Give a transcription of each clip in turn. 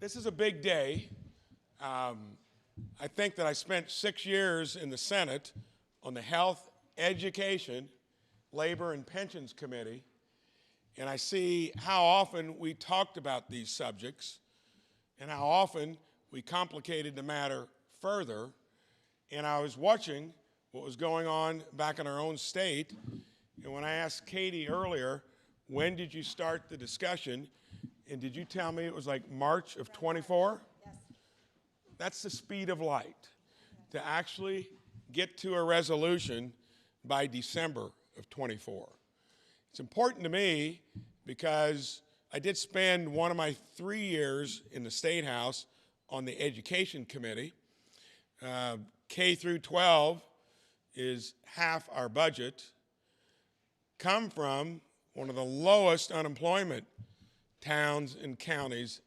This is a big day. I think that I spent 6 years in the Senate on the Health, Education, Labor, and Pensions Committee, and I see how often we talked about these subjects and how often we complicated the matter further. And I was watching what was going on back in our own state, and when I asked Katie earlier, when did you start the discussion, and did you tell me it was like March of 24? Yes. That's the speed of light, to actually get to a resolution by December of 24. It's important to me because I did spend one of my 3 years in the State House on the Education Committee. K through 12 is half our budget, come from one of the lowest unemployment towns and counties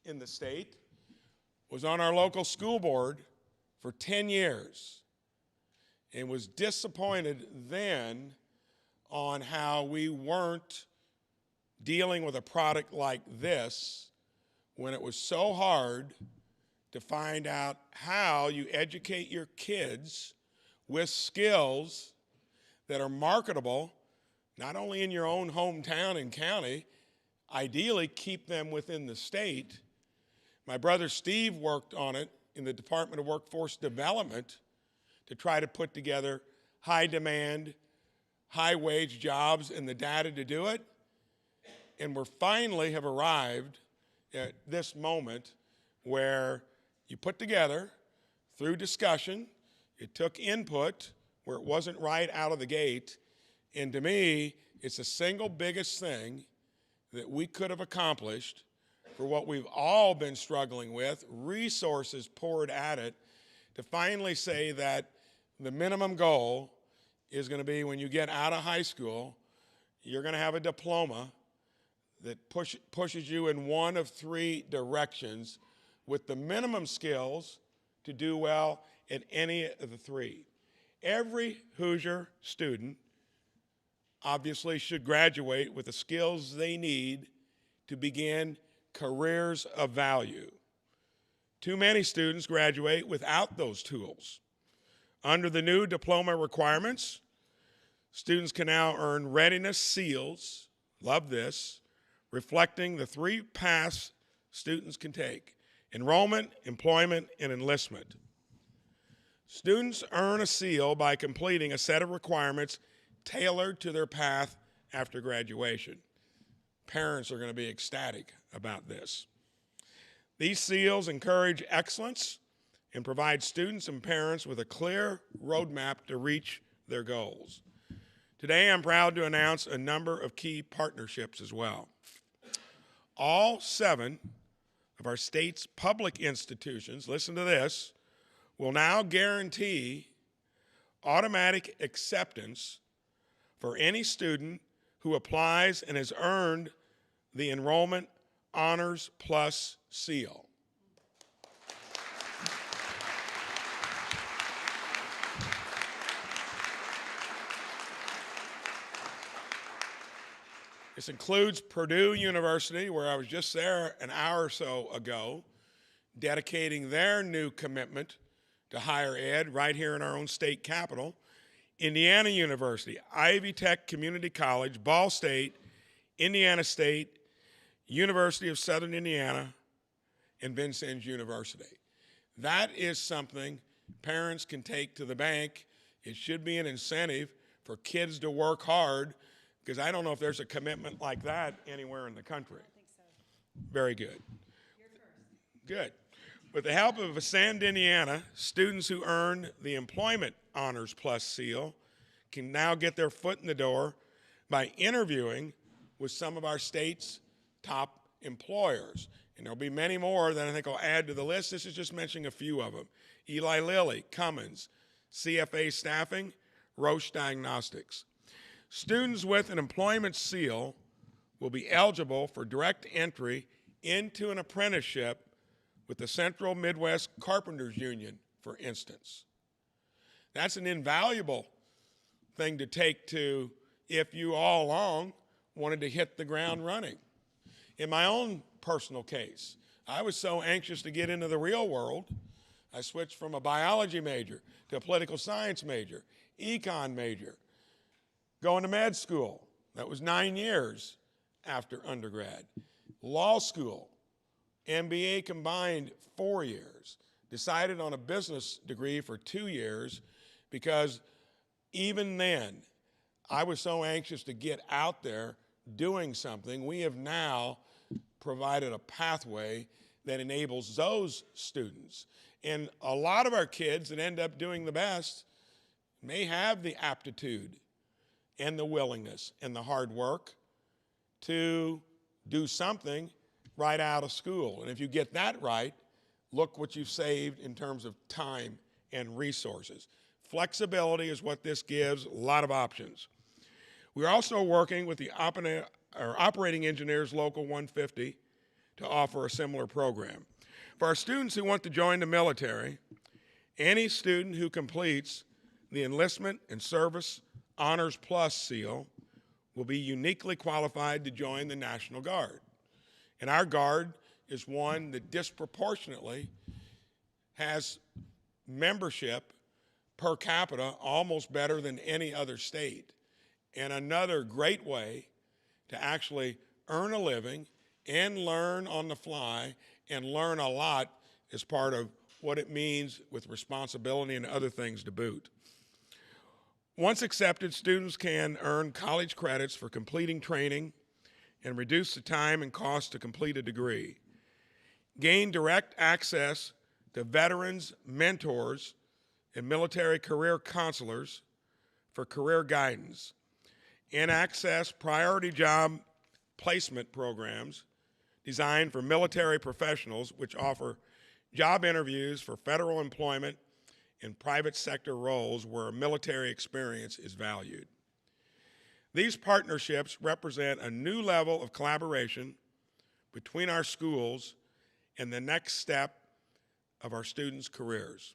in the state, was on our local school board for 10 years, and was disappointed then on how we weren't dealing with a product like this when it was so hard to find out how you educate your kids with skills that are marketable, not only in your own hometown and county, ideally keep them within the state. My brother Steve worked on it in the Department of Workforce Development to try to put together high demand, high wage jobs and the data to do it. And we finally have arrived at this moment where you put together, through discussion, it took input where it wasn't right out of the gate, and to me, it's the single biggest thing that we could have accomplished for what we've all been struggling with, resources poured at it, to finally say that the minimum goal is going to be when you get out of high school, you're going to have a diploma that pushes you in one of 3 directions with the minimum skills to do well in any of the 3. Every Hoosier student obviously should graduate with the skills they need to begin careers of value. Too many students graduate without those tools. Under the new diploma requirements, students can now earn readiness seals, love this, reflecting the 3 paths students can take: enrollment, employment, and enlistment. Students earn a seal by completing a set of requirements tailored to their path after graduation. Parents are going to be ecstatic about this. These seals encourage excellence and provide students and parents with a clear roadmap to reach their goals. Today, I'm proud to announce a number of key partnerships as well. All 7 of our state's public institutions, listen to this, will now guarantee automatic acceptance for any student who applies and has earned the Enrollment Honors Plus seal. This includes Purdue University, where I was just there an hour or so ago, dedicating their new commitment to higher ed right here in our own state capital. Indiana University, Ivy Tech Community College, Ball State, Indiana State, University of Southern Indiana, and Vincennes University. That is something parents can take to the bank. It should be an incentive for kids to work hard, because I don't know if there's a commitment like that anywhere in the country. I think so. Very good. You're first. Good. With the help of Ascend Indiana, students who earn the Employment Honors Plus seal can now get their foot in the door by interviewing with some of our state's top employers. And there'll be many more that I think I'll add to the list. This is just mentioning a few of them. Eli Lilly, Cummins, CFA Staffing, Roche Diagnostics. Students with an employment seal will be eligible for direct entry into an apprenticeship with the Central Midwest Carpenters Union, for instance. That's an invaluable thing to take to if you all along wanted to hit the ground running. In my own personal case, I was so anxious to get into the real world, I switched from a biology major to a political science major, econ major, going to med school. That was 9 years after undergrad. Law school, MBA combined 4 years. Decided on a business degree for 2 years because even then, I was so anxious to get out there doing something. We have now provided a pathway that enables those students. And a lot of our kids that end up doing the best may have the aptitude and the willingness and the hard work to do something right out of school. And if you get that right, look what you've saved in terms of time and resources. Flexibility is what this gives, a lot of options. We're also working with the Operating Engineers Local 150 to offer a similar program. For our students who want to join the military, any student who completes the Enlistment and Service Honors Plus seal will be uniquely qualified to join the National Guard. And our Guard is one that disproportionately has membership per capita almost better than any other state. And another great way to actually earn a living and learn on the fly and learn a lot as part of what it means with responsibility and other things to boot. Once accepted, students can earn college credits for completing training and reduce the time and cost to complete a degree. Gain direct access to veterans, mentors, and military career counselors for career guidance, and access priority job placement programs designed for military professionals, which offer job interviews for federal employment and private sector roles where military experience is valued. These partnerships represent a new level of collaboration between our schools and the next step of our students' careers.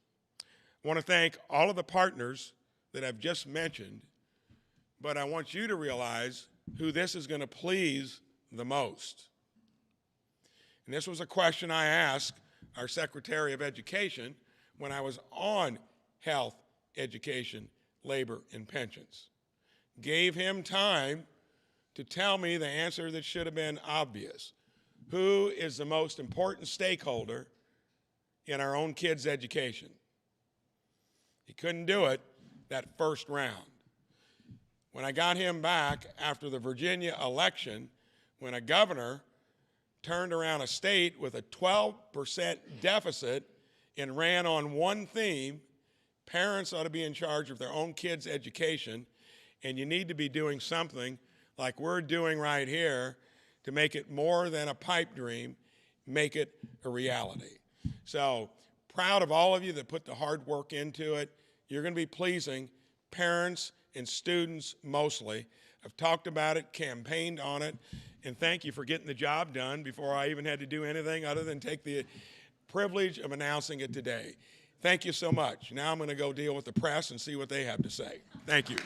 I want to thank all of the partners that I've just mentioned, but I want you to realize who this is going to please the most. And this was a question I asked our Secretary of Education when I was on health, education, labor, and pensions. Gave him time to tell me the answer that should have been obvious. Who is the most important stakeholder in our own kids' education? He couldn't do it that first round. When I got him back after the Virginia election, when a governor turned around a state with a 12% deficit and ran on one theme, parents ought to be in charge of their own kids' education, and you need to be doing something like we're doing right here to make it more than a pipe dream, make it a reality. So proud of all of you that put the hard work into it. You're going to be pleasing parents and students mostly. I've talked about it, campaigned on it, and thank you for getting the job done before I even had to do anything other than take the privilege of announcing it today. Thank you so much. Now I'm going to go deal with the press and see what they have to say. Thank you.